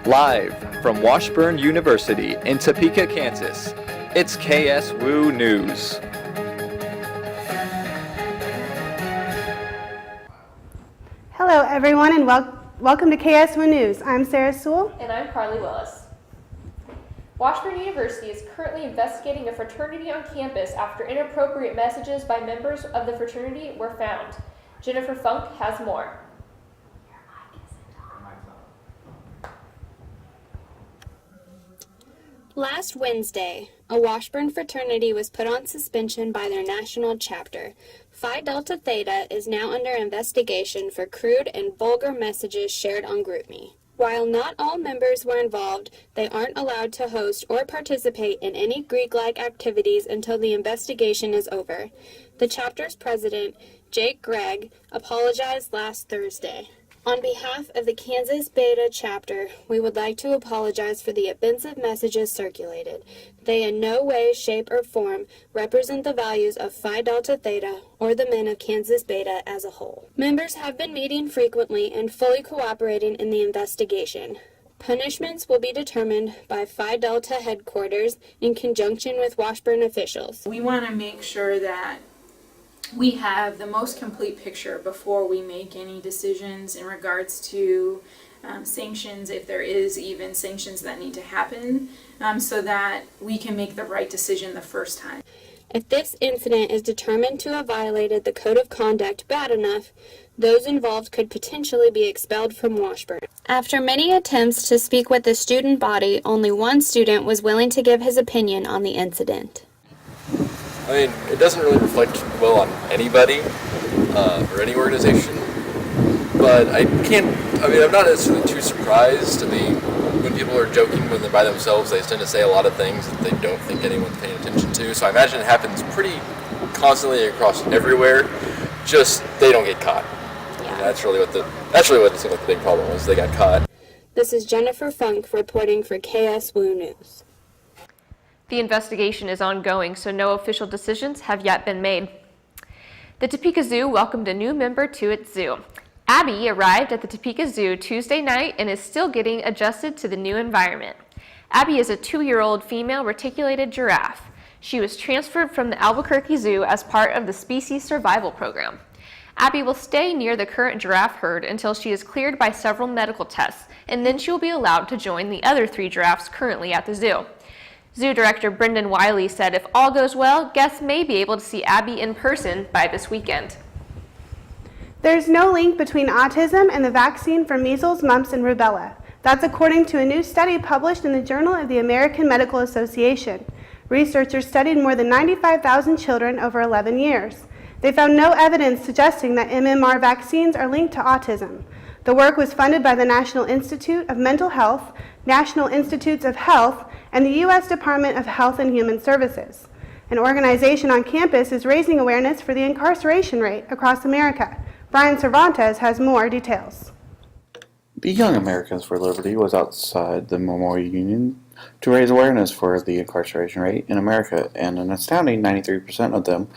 Live from Washburn University in Topeka, Kansas, it's KSWU News. Hello everyone and welcome to KSWU News. I'm Sarah Sewell. And I'm Carly Willis. Washburn University is currently investigating a fraternity on campus after inappropriate messages by members of the fraternity were found. Jennifer Funk has more. Last Wednesday, a Washburn fraternity was put on suspension by their national chapter. Phi Delta Theta is now under investigation for crude and vulgar messages shared on GroupMe. While not all members were involved, they aren't allowed to host or participate in any Greek-like activities until the investigation is over. The chapter's president, Jake Gregg, apologized last Thursday. On behalf of the Kansas Beta chapter, we would like to apologize for the offensive messages circulated. They in no way, shape, or form represent the values of Phi Delta Theta or the men of Kansas Beta as a whole. Members have been meeting frequently and fully cooperating in the investigation. Punishments will be determined by Phi Delta headquarters in conjunction with Washburn officials. We want to make sure that we have the most complete picture before we make any decisions in regards to sanctions, if there is even sanctions that need to happen, so that we can make the right decision the first time. If this incident is determined to have violated the code of conduct bad enough, those involved could potentially be expelled from Washburn. After many attempts to speak with the student body, only one student was willing to give his opinion on the incident. I mean, it doesn't really reflect well on anybody or any organization, but I'm not necessarily too surprised. I mean, when people are joking when they're by themselves, they tend to say a lot of things that they don't think anyone's paying attention to, so I imagine it happens pretty constantly across everywhere, just they don't get caught. Yeah. And that's really what it seemed like the big problem was, they got caught. This is Jennifer Funk reporting for KSWU News. The investigation is ongoing, so no official decisions have yet been made. The Topeka Zoo welcomed a new member to its zoo. Abby arrived at the Topeka Zoo Tuesday night and is still getting adjusted to the new environment. Abby is a 2-year-old female reticulated giraffe. She was transferred from the Albuquerque Zoo as part of the Species Survival Program. Abby will stay near the current giraffe herd until she is cleared by several medical tests, and then she will be allowed to join the other 3 giraffes currently at the zoo. Zoo Director Brendan Wiley said if all goes well, guests may be able to see Abby in person by this weekend. There's no link between autism and the vaccine for measles, mumps, and rubella. That's according to a new study published in the Journal of the American Medical Association. Researchers studied more than 95,000 children over 11 years. They found no evidence suggesting that MMR vaccines are linked to autism. The work was funded by the National Institute of Mental Health, National Institutes of Health, and the U.S. Department of Health and Human Services. An organization on campus is raising awareness for the incarceration rate across America. Brian Cervantes has more details. The Young Americans for Liberty was outside the Memorial Union to raise awareness for the incarceration rate in America, and an astounding 93% of them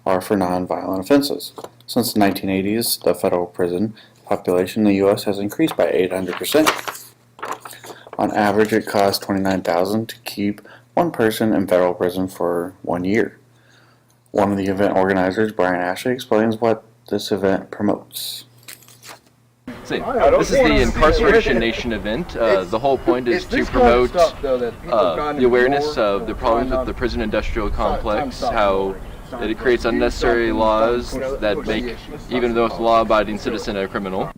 are for nonviolent offenses. Since the 1980s, the federal prison population in the U.S. has increased by 800%. On average, it costs $29,000 to keep one person in federal prison for 1 year. One of the event organizers, Brian Ashley, explains what this event promotes. This is the Incarceration Nation event. The whole point is to promote the awareness of the problems with the prison industrial complex, how that it creates unnecessary laws that make even the most law-abiding citizen a criminal.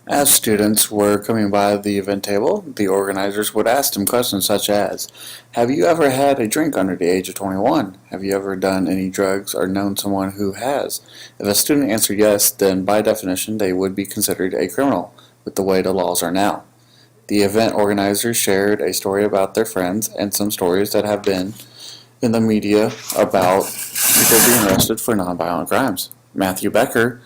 As students were coming by the event table, the organizers would ask them questions such as, have you ever had a drink under the age of 21? Have you ever done any drugs or known someone who has? If a student answered yes, then by definition they would be considered a criminal with the way the laws are now. The event organizers shared a story about their friends and some stories that have been in the media about people being arrested for nonviolent crimes. Matthew Becker,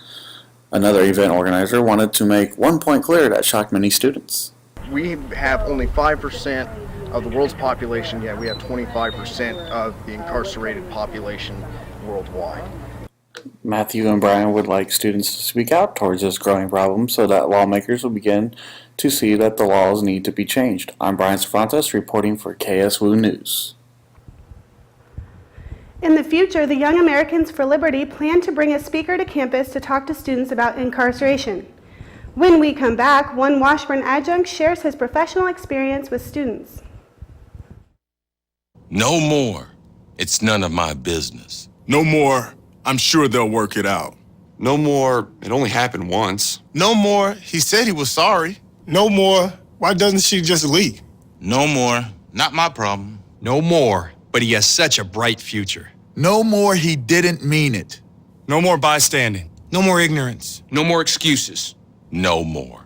another event organizer, wanted to make one point clear that shocked many students. We have only 5% of the world's population, yet we have 25% of the incarcerated population worldwide. Matthew and Brian would like students to speak out towards this growing problem so that lawmakers will begin to see that the laws need to be changed. I'm Brian Cervantes reporting for KSWU News. In the future, the Young Americans for Liberty plan to bring a speaker to campus to talk to students about incarceration. When we come back, one Washburn adjunct shares his professional experience with students. No more. It's none of my business. No more. I'm sure they'll work it out. No more. It only happened once. No more. He said he was sorry. No more. Why doesn't she just leave? No more. Not my problem. No more, but he has such a bright future. No more. He didn't mean it. No more bystanding. No more ignorance. No more excuses. No more.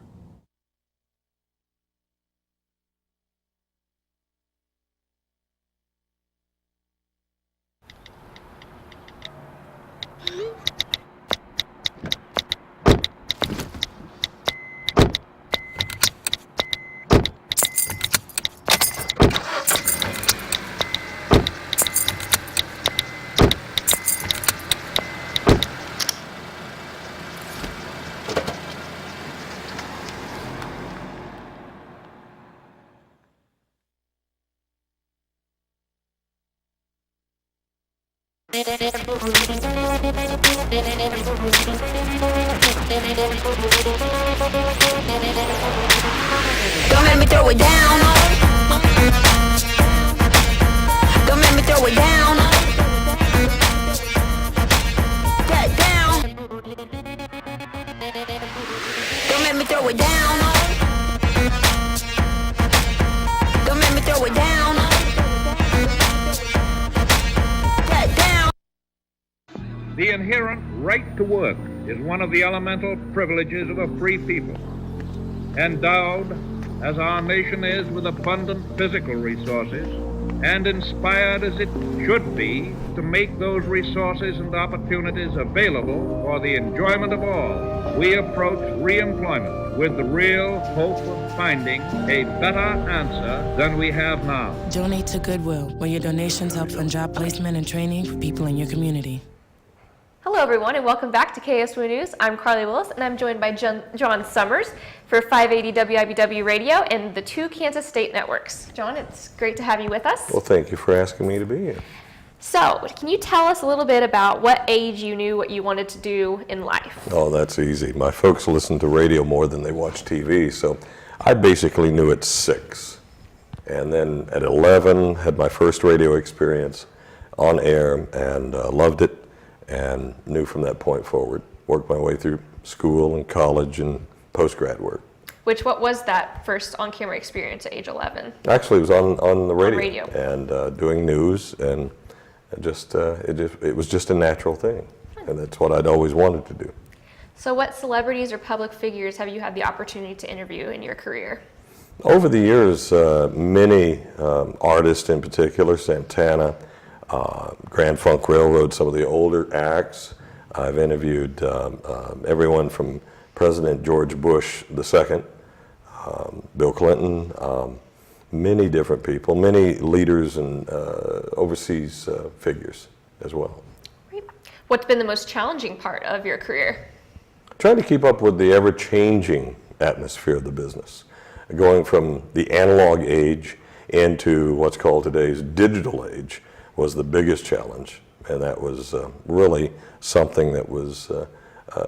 Don't make me throw it down. Don't make me throw it down. Get down. Don't make me throw it down. Don't make me throw it down. Get down. The inherent right to work is one of the elemental privileges of a free people. Endowed, as our nation is, with abundant physical resources, and inspired as it should be to make those resources and opportunities available for the enjoyment of all, we approach re-employment with the real hope of finding a better answer than we have now. Donate to Goodwill, where your donations help fund job placement and training for people in your community. Hello everyone and welcome back to KSWU News. I'm Carly Willis and I'm joined by John Summers for 580 WIBW Radio and the 2 Kansas State networks. John, it's great to have you with us. Well, thank you for asking me to be here. So, can you tell us a little bit about what age you knew what you wanted to do in life? Oh, that's easy. My folks listen to radio more than they watch TV, so I basically knew at 6. And then at 11, had my first radio experience on air and loved it. And knew from that point forward. Worked my way through school and college and post-grad work. What was that first on-camera experience at age 11? Actually, it was on the radio. On radio. And doing news, and it was just a natural thing. And that's what I'd always wanted to do. So what celebrities or public figures have you had the opportunity to interview in your career? Over the years, many artists in particular, Santana, Grand Funk Railroad, some of the older acts. I've interviewed everyone from President George Bush II, Bill Clinton, many different people, many leaders and overseas figures as well. Great. What's been the most challenging part of your career? Trying to keep up with the ever-changing atmosphere of the business, going from the analog age into what's called today's digital age was the biggest challenge, and that was really something that was,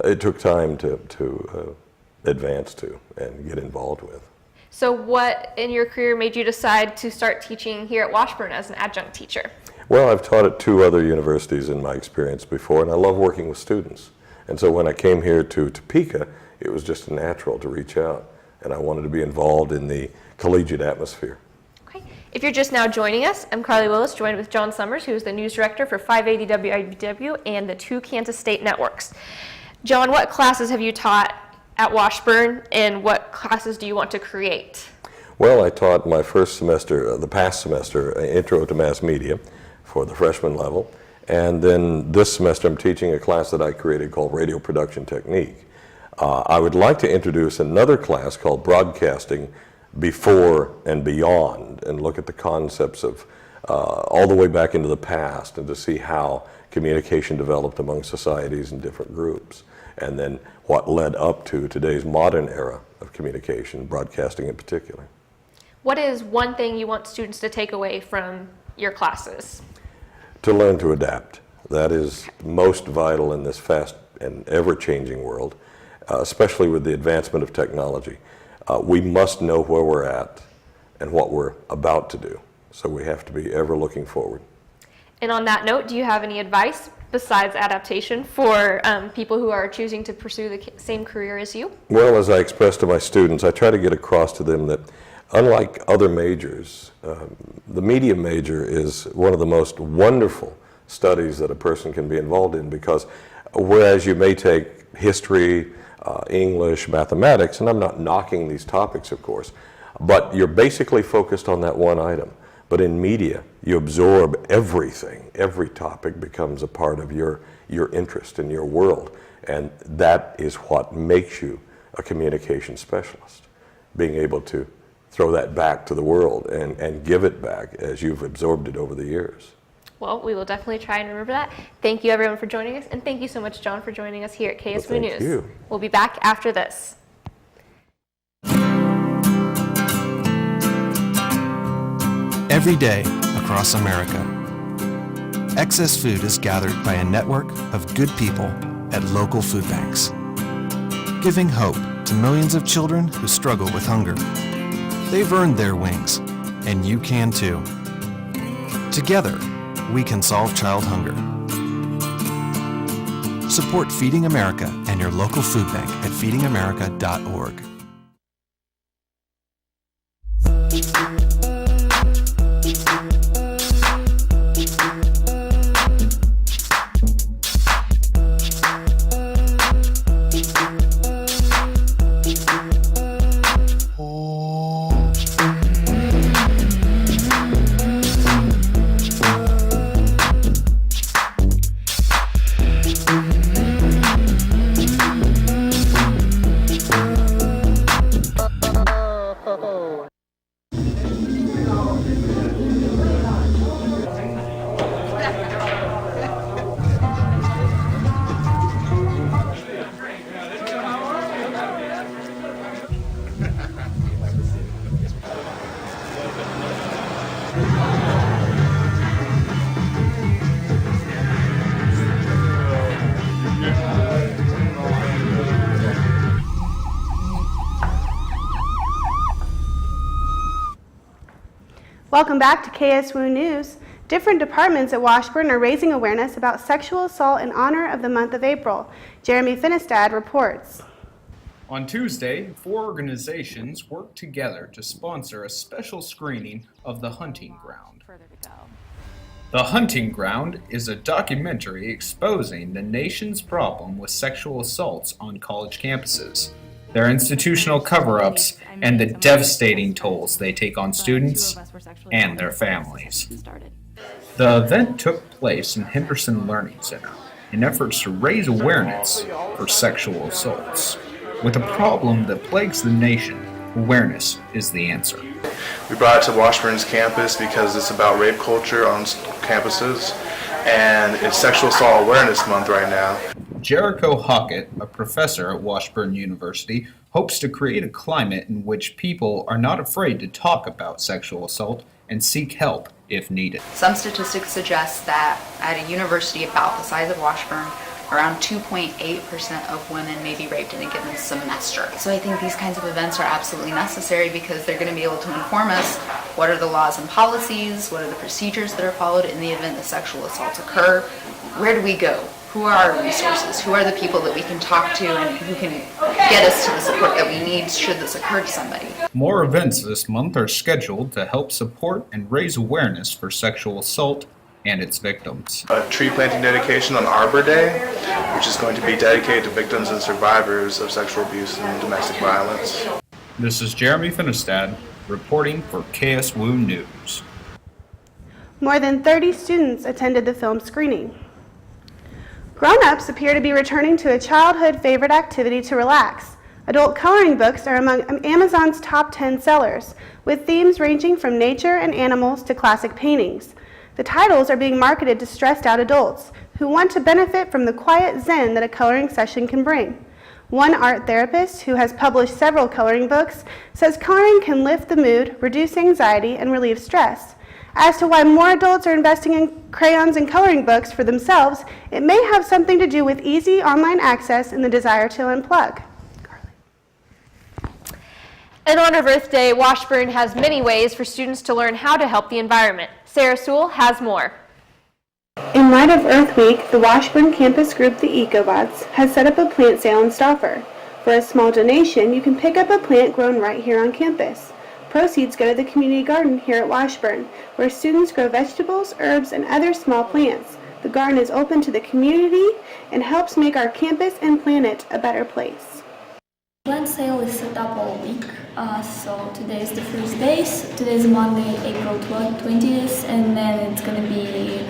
it took time to advance to and get involved with. So what in your career made you decide to start teaching here at Washburn as an adjunct teacher? Well, I've taught at 2 other universities in my experience before, and I love working with students. And so when I came here to Topeka, it was just natural to reach out, and I wanted to be involved in the collegiate atmosphere. If you're just now joining us, I'm Carly Willis, joined with John Summers, who is the news director for 580 WIBW and the 2 Kansas State networks. John, what classes have you taught at Washburn, and what classes do you want to create? Well, I taught my first semester, the past semester, Intro to Mass Media for the freshman level, and then this semester I'm teaching a class that I created called Radio Production Technique. I would like to introduce another class called Broadcasting Before and Beyond, and look at the concepts of all the way back into the past, and to see how communication developed among societies and different groups, and then what led up to today's modern era of communication, broadcasting in particular. What is one thing you want students to take away from your classes? To learn to adapt. That is most vital in this fast and ever-changing world, especially with the advancement of technology. We must know where we're at and what we're about to do. So we have to be ever looking forward. And on that note, do you have any advice besides adaptation for people who are choosing to pursue the same career as you? Well, as I expressed to my students, I try to get across to them that unlike other majors, the media major is one of the most wonderful studies that a person can be involved in, because whereas you may take history, English, mathematics, and I'm not knocking these topics, of course, but you're basically focused on that one item. But in media, you absorb everything. Every topic becomes a part of your interest in your world. And that is what makes you a communication specialist, being able to throw that back to the world and give it back as you've absorbed it over the years. Well, we will definitely try and remember that. Thank you, everyone, for joining us. And thank you so much, John, for joining us here at KSWU News. Thank you. We'll be back after this. Every day across America, excess food is gathered by a network of good people at local food banks, giving hope to millions of children who struggle with hunger. They've earned their wings, and you can too. Together, we can solve child hunger. Support Feeding America and your local food bank at feedingamerica.org. Welcome back to KSWU News. Different departments at Washburn are raising awareness about sexual assault in honor of the month of April. Jeremy Finistad reports. On Tuesday, 4 organizations worked together to sponsor a special screening of The Hunting Ground. The Hunting Ground is a documentary exposing the nation's problem with sexual assaults on college campuses, their institutional cover-ups, and the devastating tolls they take on students and their families. The event took place in Henderson Learning Center in efforts to raise awareness for sexual assaults. With a problem that plagues the nation, awareness is the answer. We brought it to Washburn's campus because it's about rape culture on campuses, and it's Sexual Assault Awareness Month right now. Jericho Hockett, a professor at Washburn University, hopes to create a climate in which people are not afraid to talk about sexual assault and seek help if needed. Some statistics suggest that at a university about the size of Washburn, around 2.8% of women may be raped in a given semester. So I think these kinds of events are absolutely necessary because they're going to be able to inform us what are the laws and policies, what are the procedures that are followed in the event that sexual assaults occur, where do we go? Who are our resources? Who are the people that we can talk to and who can get us to the support that we need should this occur to somebody? More events this month are scheduled to help support and raise awareness for sexual assault and its victims. A tree planting dedication on Arbor Day, which is going to be dedicated to victims and survivors of sexual abuse and domestic violence. This is Jeremy Finistad reporting for KSWU News. More than 30 students attended the film screening. Grown-ups appear to be returning to a childhood favorite activity to relax. Adult coloring books are among Amazon's top 10 sellers, with themes ranging from nature and animals to classic paintings. The titles are being marketed to stressed-out adults who want to benefit from the quiet zen that a coloring session can bring. One art therapist, who has published several coloring books, says coloring can lift the mood, reduce anxiety, and relieve stress. As to why more adults are investing in crayons and coloring books for themselves, it may have something to do with easy online access and the desire to unplug. In honor of Earth Day, Washburn has many ways for students to learn how to help the environment. Sarah Sewell has more. In light of Earth Week, the Washburn campus group, the Ecobots, has set up a plant sale in Stauffer. For a small donation, you can pick up a plant grown right here on campus. Proceeds go to the community garden here at Washburn, where students grow vegetables, herbs, and other small plants. The garden is open to the community and helps make our campus and planet a better place. Plant sale is set up all week, so today is the first day. Today is Monday, April 20th, and then it's going to be,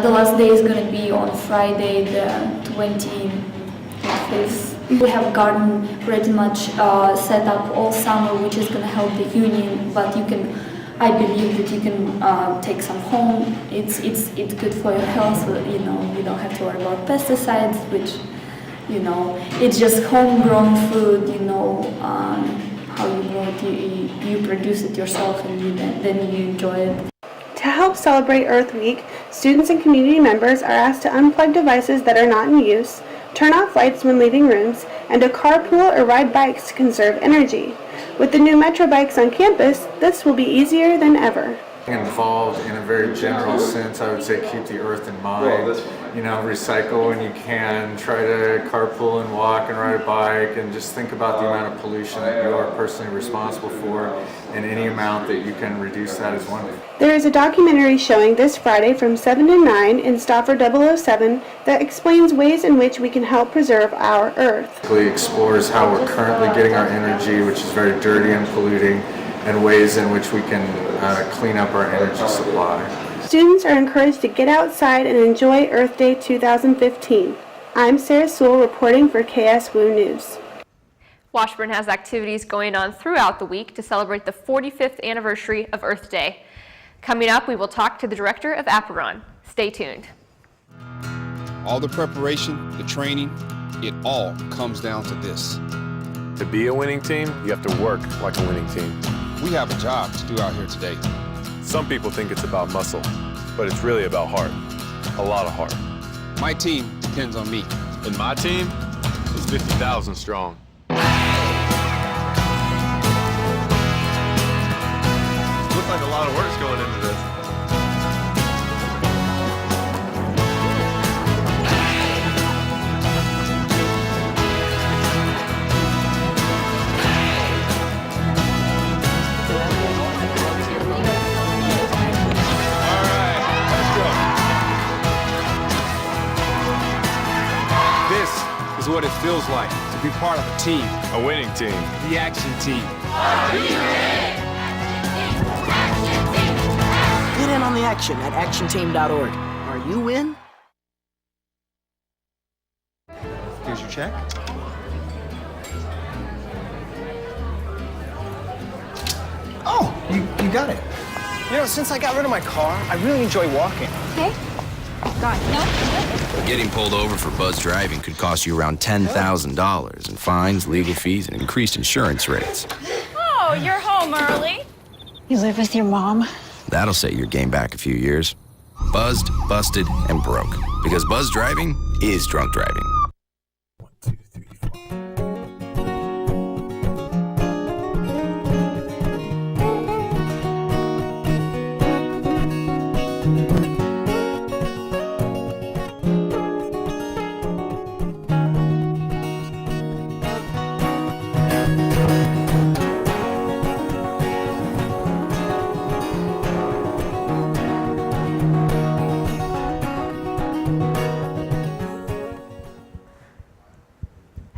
the last day is going to be on Friday, the 25th. We have a garden pretty much set up all summer, which is going to help the union, but you can, I believe that you can take some home. It's good for your health, you know, you don't have to worry about pesticides, which, you know, it's just homegrown food, you know, how you grow it, you produce it yourself and then you enjoy it. To help celebrate Earth Week, students and community members are asked to unplug devices that are not in use, turn off lights when leaving rooms, and to carpool or ride bikes to conserve energy. With the new Metro bikes on campus, this will be easier than ever. Involved in a very general sense, I would say keep the earth in mind. You know, recycle when you can, try to carpool and walk and ride a bike, and just think about the amount of pollution that you are personally responsible for, and any amount that you can reduce that is wonderful. There is a documentary showing this Friday from 7 to 9 in Stauffer 007 that explains ways in which we can help preserve our earth. It explores how we're currently getting our energy, which is very dirty and polluting, and ways in which we can clean up our energy supply. Students are encouraged to get outside and enjoy Earth Day 2015. I'm Sarah Sewell reporting for KSWU News. Washburn has activities going on throughout the week to celebrate the 45th anniversary of Earth Day. Coming up, we will talk to the director of Apeiron. Stay tuned. All the preparation, the training, it all comes down to this. To be a winning team, you have to work like a winning team. We have a job to do out here today. Some people think it's about muscle, but it's really about heart. A lot of heart. My team depends on me. And my team is 50,000 strong. Looks like a lot of work's going into this. Is what it feels like to be part of a team. A winning team. The action team. Get in on the action at actionteam.org. Are you in? Here's your check. Oh, you got it. You know, since I got rid of my car, I really enjoy walking. Okay. Got it. No. Getting pulled over for buzz driving could cost you around $10,000 in fines, legal fees, and increased insurance rates. Oh, you're home early. You live with your mom? That'll set your game back a few years. Buzzed, busted, and broke. Because buzz driving is drunk driving.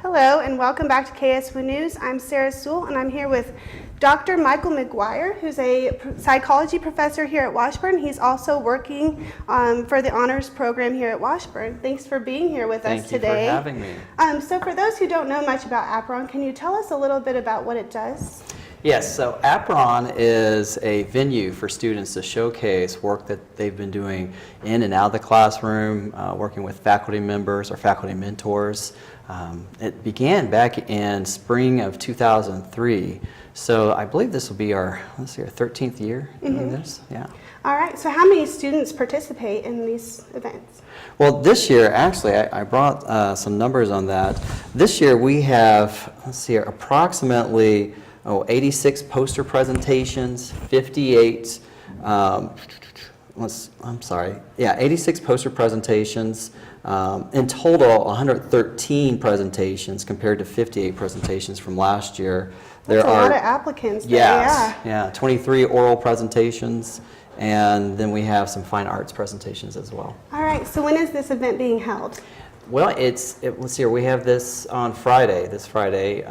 Hello and welcome back to KSWU News. I'm Sarah Sewell and I'm here with Dr. Michael McGuire, who's a psychology professor here at Washburn. He's also working for the honors program here at Washburn. Thanks for being here with us today. Thank you for having me. So for those who don't know much about Apeiron, can you tell us a little bit about what it does? Yes, so Apron is a venue for students to showcase work that they've been doing in and out of the classroom, working with faculty members or faculty mentors. It began back in spring of 2003, so I believe this will be our 13th year doing this. Yeah. All right, so how many students participate in these events? Well, this year, actually, I brought some numbers on that. This year we have, approximately 86 poster presentations, 86 poster presentations. In total, 113 presentations compared to 58 presentations from last year. That's a lot of applicants. Yes, yeah, 23 oral presentations, and then we have some fine arts presentations as well. All right, so when is this event being held? Well, let's see here, we have this on this Friday,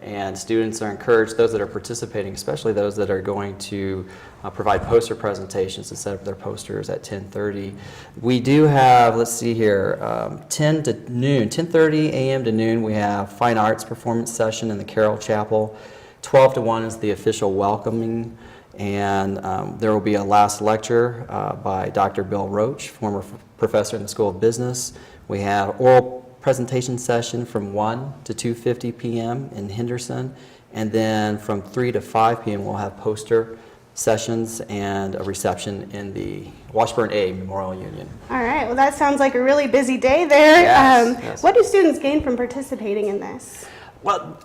and students are encouraged, those that are participating, especially those that are going to provide poster presentations to set up their posters at 10:30. We do have, 10 to noon, 10:30 a.m. to noon, we have fine arts performance session in the Carroll Chapel. 12 to 1 is the official welcoming, and there will be a last lecture by Dr. Bill Roach, former professor in the School of Business. We have oral presentation session from 1 to 2:50 p.m. in Henderson, and then from 3 to 5 p.m. we'll have poster sessions and a reception in the Washburn A Memorial Union. All right, well that sounds like a really busy day there. Yes. What do students gain from participating in this? Well,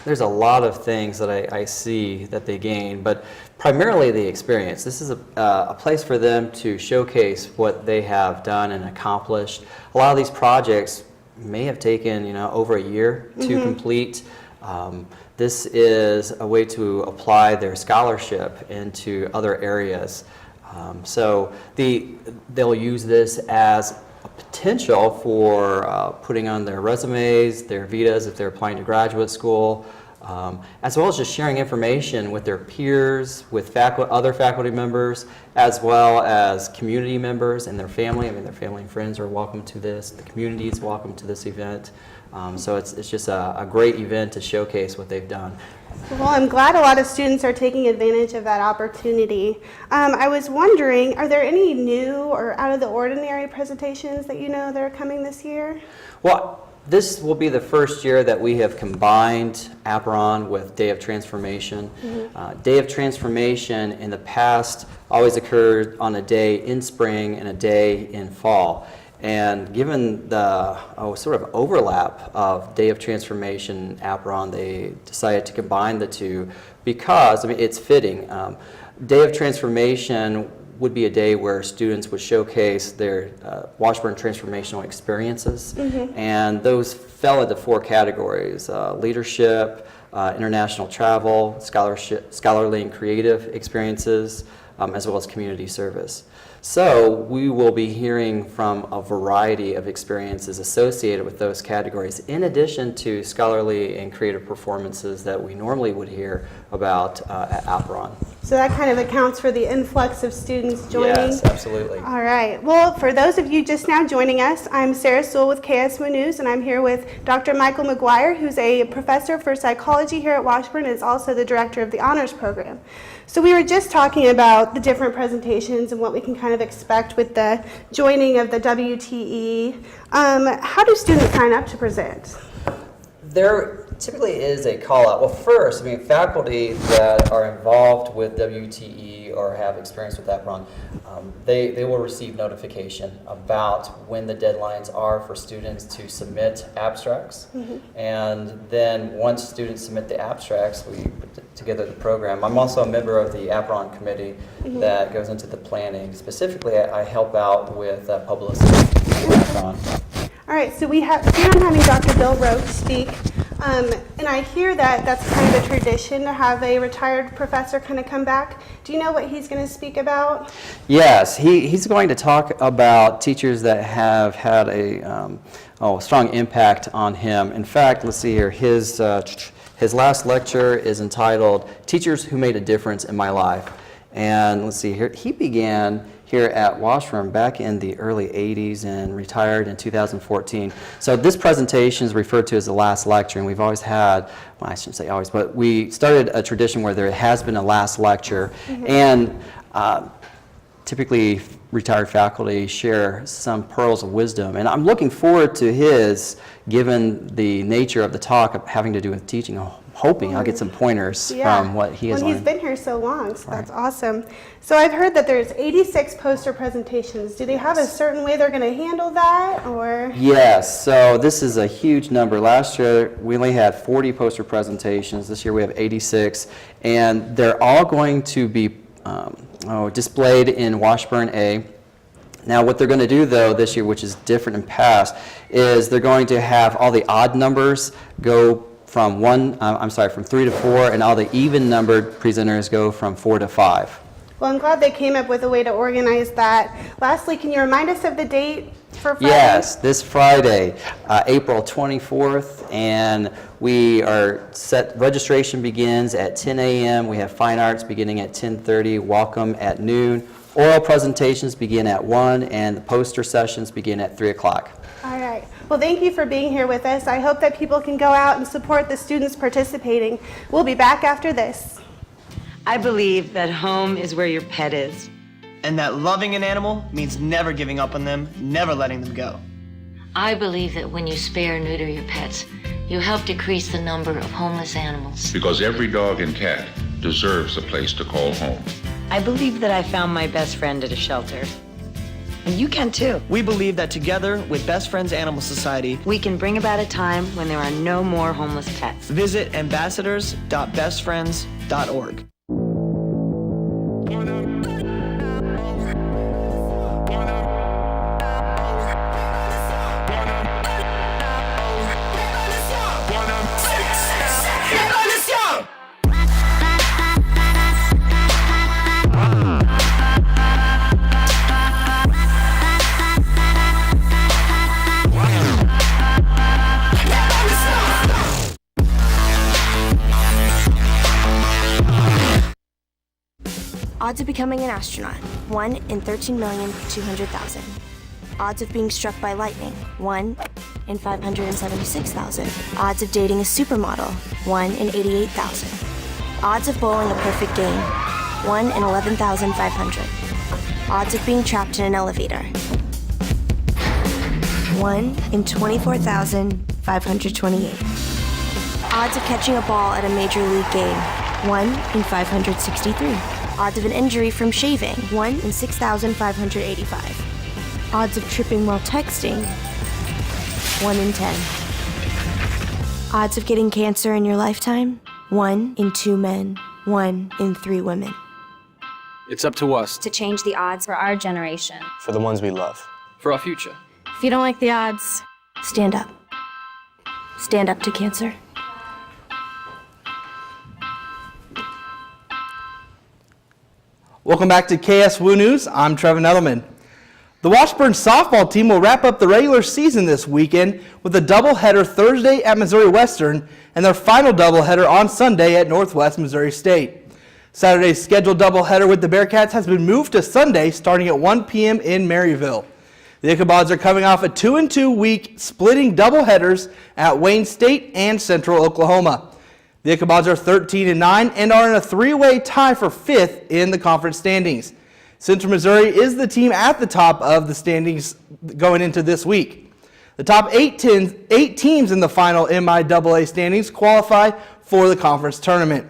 there's a lot of things that I see that they gain, but primarily the experience. This is a place for them to showcase what they have done and accomplished. A lot of these projects may have taken over a year to complete. This is a way to apply their scholarship into other areas. So they'll use this as a potential for putting on their resumes, their vitas if they're applying to graduate school, as well as just sharing information with their peers, with other faculty members, as well as community members and their family. Their family and friends are welcome to this. The community is welcome to this event. So it's just a great event to showcase what they've done. Well, I'm glad a lot of students are taking advantage of that opportunity. I was wondering, are there any new or out of the ordinary presentations that that are coming this year? Well, this will be the first year that we have combined Apron with Day of Transformation. Day of Transformation in the past always occurred on a day in spring and a day in fall. And given the sort of overlap of Day of Transformation and Apron, they decided to combine the two because it's fitting. Day of Transformation would be a day where students would showcase their Washburn transformational experiences, and those fell into 4 categories: leadership, international travel, scholarly and creative experiences, as well as community service. So we will be hearing from a variety of experiences associated with those categories, in addition to scholarly and creative performances that we normally would hear about at Apron. So that kind of accounts for the influx of students joining? Yes, absolutely. All right. Well, for those of you just now joining us, I'm Sarah Sewell with KSWU News, and I'm here with Dr. Michael McGuire, who's a professor for psychology here at Washburn and is also the director of the honors program. So we were just talking about the different presentations and what we can kind of expect with the joining of the WTE. How do students sign up to present? There typically is a call out. Well, first, faculty that are involved with WTE or have experience with Apron, they will receive notification about when the deadlines are for students to submit abstracts. And then once students submit the abstracts, we put together the program. I'm also a member of the Apron committee that goes into the planning. Specifically, I help out with publicity for Apron. All right, so we plan on having Dr. Bill Roach speak, and I hear that that's kind of a tradition to have a retired professor kind of come back. Do you know what he's going to speak about? Yes, he's going to talk about teachers that have had a strong impact on him. In fact, let's see here, his last lecture is entitled "Teachers Who Made a Difference in My Life." And let's see here, he began here at Washburn back in the early 80s and retired in 2014. So this presentation is referred to as the last lecture, and we've always had, well, I shouldn't say always, but we started a tradition where there has been a last lecture, and typically retired faculty share some pearls of wisdom, and I'm looking forward to his, given the nature of the talk of having to do with teaching. I'm hoping I'll get some pointers from what he has learned. He's been here so long, so that's awesome. So I've heard that there's 86 poster presentations. Do they have a certain way they're going to handle that, or? Yes, so this is a huge number. Last year we only had 40 poster presentations. This year we have 86, and they're all going to be displayed in Washburn A. Now what they're going to do though this year, which is different in past, is they're going to have all the odd numbers go from 3 to 4, and all the even numbered presenters go from 4 to 5. Well, I'm glad they came up with a way to organize that. Lastly, can you remind us of the date for Friday? Yes, this Friday, April 24th, and we are set, registration begins at 10 a.m. We have fine arts beginning at 10:30, welcome at noon. Oral presentations begin at 1, and the poster sessions begin at 3 o'clock. All right. Well, thank you for being here with us. I hope that people can go out and support the students participating. We'll be back after this. I believe that home is where your pet is. And that loving an animal means never giving up on them, never letting them go. I believe that when you spay or neuter your pets, you help decrease the number of homeless animals. Because every dog and cat deserves a place to call home. I believe that I found my best friend at a shelter. And you can too. We believe that together with Best Friends Animal Society, we can bring about a time when there are no more homeless pets. Visit ambassadors.bestfriends.org. Odds of becoming an astronaut, 1 in 13,200,000. Odds of being struck by lightning, 1 in 576,000. Odds of dating a supermodel, 1 in 88,000. Odds of bowling a perfect game, 1 in 11,500. Odds of being trapped in an elevator, 1 in 24,528. Odds of catching a ball at a major league game, 1 in 563. Odds of an injury from shaving, 1 in 6,585. Odds of tripping while texting, 1 in 10. Odds of getting cancer in your lifetime, 1 in 2 men, 1 in 3 women. It's up to us to change the odds for our generation. For the ones we love. For our future. If you don't like the odds, stand up. Stand up to cancer. Welcome back to KSWU News. I'm Trevor Nettleman. The Washburn softball team will wrap up the regular season this weekend with a doubleheader Thursday at Missouri Western and their final doubleheader on Sunday at Northwest Missouri State. Saturday's scheduled doubleheader with the Bearcats has been moved to Sunday starting at 1 p.m. in Maryville. The Ichabods are coming off a 2-2 week splitting doubleheaders at Wayne State and Central Oklahoma. The Ichabods are 13-9 and are in a 3-way tie for 5th in the conference standings. Central Missouri is the team at the top of the standings going into this week. The top 8 teams in the final MIAA standings qualify for the conference tournament.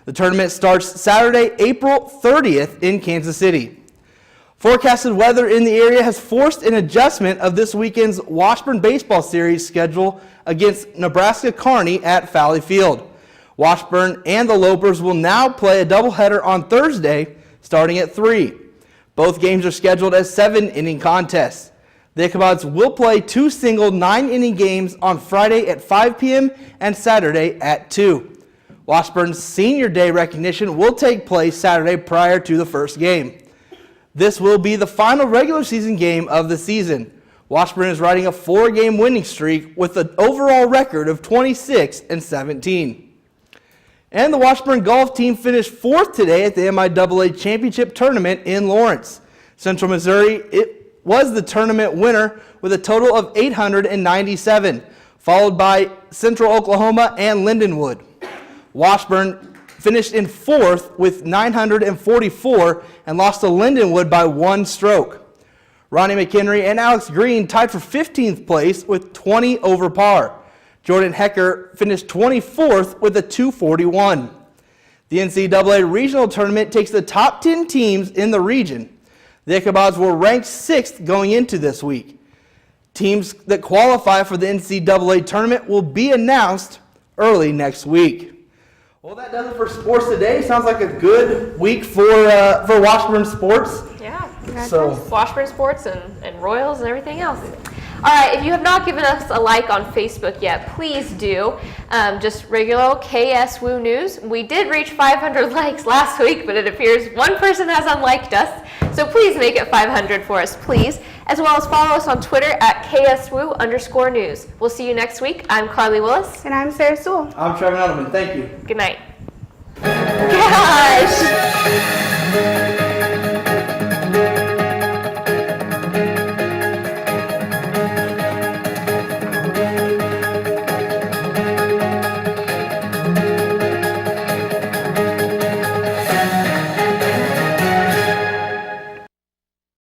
The tournament starts Saturday, April 30th in Kansas City. Forecasted weather in the area has forced an adjustment of this weekend's Washburn baseball series schedule against Nebraska Kearney at Fowley Field. Washburn and the Lopers will now play a doubleheader on Thursday starting at 3. Both games are scheduled as 7-inning contests. The Ichabods will play 2 single 9-inning games on Friday at 5 p.m. and Saturday at 2. Washburn's Senior Day recognition will take place Saturday prior to the first game. This will be the final regular season game of the season. Washburn is riding a 4-game winning streak with an overall record of 26-17. And the Washburn golf team finished 4th today at the MIAA Championship Tournament in Lawrence. Central Missouri, it was the tournament winner with a total of 897, followed by Central Oklahoma and Lindenwood. Washburn finished in 4th with 944 and lost to Lindenwood by 1 stroke. Ronnie McHenry and Alex Green tied for 15th place with 20 over par. Jordan Hecker finished 24th with a 241. The NCAA Regional Tournament takes the top 10 teams in the region. The Ichabods were ranked 6th going into this week. Teams that qualify for the NCAA Tournament will be announced early next week. Well, that does it for sports today. Sounds like a good week for Washburn sports. Yeah. So Washburn sports and Royals and everything else. All right, if you have not given us a like on Facebook yet, please do. Just regular KSWU News. We did reach 500 likes last week, but it appears one person has unliked us. So please make it 500 for us, please. As well as follow us on Twitter at KSWU_news. We'll see you next week. I'm Carly Willis. And I'm Sarah Sewell. I'm Trevor Edelman. Thank you. Good night. Gosh!